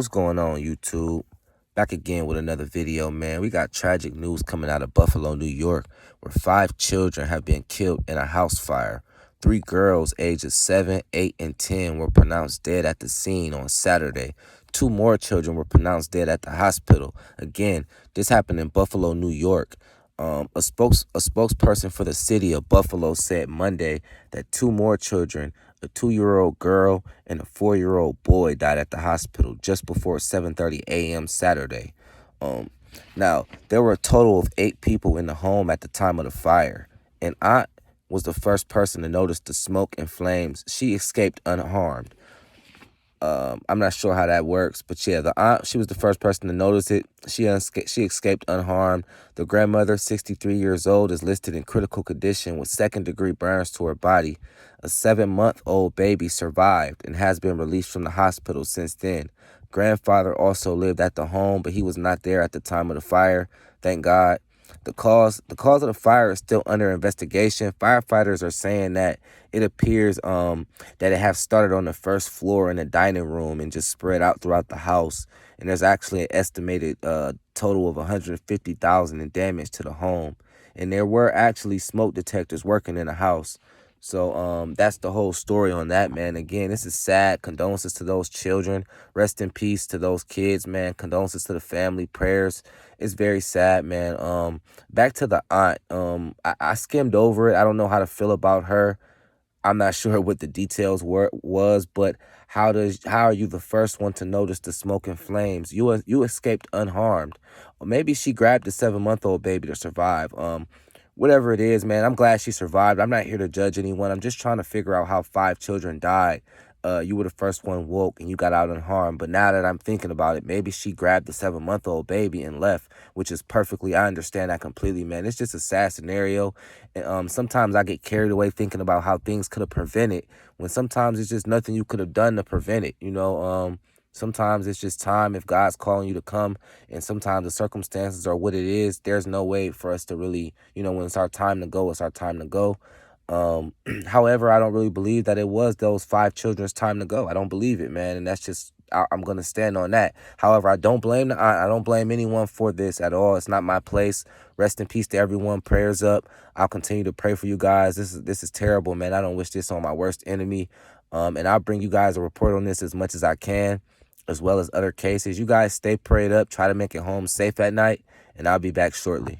What's going on, YouTube? Back again with another video, man. We got tragic news coming out of Buffalo, New York, where 5 children have been killed in a house fire. 3 girls ages 7, 8, and 10 were pronounced dead at the scene on Saturday. 2 more children were pronounced dead at the hospital. Again, this happened in Buffalo, New York. A spokesperson for the city of Buffalo said Monday that 2 more children, a 2-year-old girl and a 4-year-old boy, died at the hospital just before 7:30 a.m. Saturday. Now, there were a total of 8 people in the home at the time of the fire. An aunt was the first person to notice the smoke and flames. She escaped unharmed. I'm not sure how that works, but yeah, the aunt, she was the first person to notice it. She escaped unharmed. The grandmother, 63 years old, is listed in critical condition with second-degree burns to her body. A 7-month-old baby survived and has been released from the hospital since then. Grandfather also lived at the home, but he was not there at the time of the fire. Thank God. The cause of the fire is still under investigation. Firefighters are saying that it appears that it have started on the first floor in the dining room and just spread out throughout the house. And there's actually an estimated total of $150,000 in damage to the home. And there were actually smoke detectors working in the house. So that's the whole story on that, man. Again, this is sad. Condolences to those children. Rest in peace to those kids, man. Condolences to the family. Prayers. It's very sad, man. Back to the aunt. I skimmed over it. I don't know how to feel about her. I'm not sure what the details was, but how are you the first one to notice the smoke and flames? You escaped unharmed. Or maybe she grabbed the 7-month-old baby to survive. Whatever it is, man, I'm glad she survived. I'm not here to judge anyone. I'm just trying to figure out how 5 children died. You were the first one woke and you got out unharmed. But now that I'm thinking about it, maybe she grabbed the 7-month-old baby and left, which is perfectly, I understand that completely, man. It's just a sad scenario. And sometimes I get carried away thinking about how things could have prevented when sometimes it's just nothing you could have done to prevent it, you know. Sometimes it's just time if God's calling you to come, and sometimes the circumstances are what it is. There's no way for us to really, you know, when it's our time to go, it's our time to go. However, I don't really believe that it was those 5 children's time to go. I don't believe it, man. And that's just, I'm going to stand on that. However, I don't blame the aunt. I don't blame anyone for this at all. It's not my place. Rest in peace to everyone. Prayers up. I'll continue to pray for you guys. This is terrible, man. I don't wish this on my worst enemy. And I'll bring you guys a report on this as much as I can, as well as other cases. You guys stay prayed up. Try to make it home safe at night. And I'll be back shortly.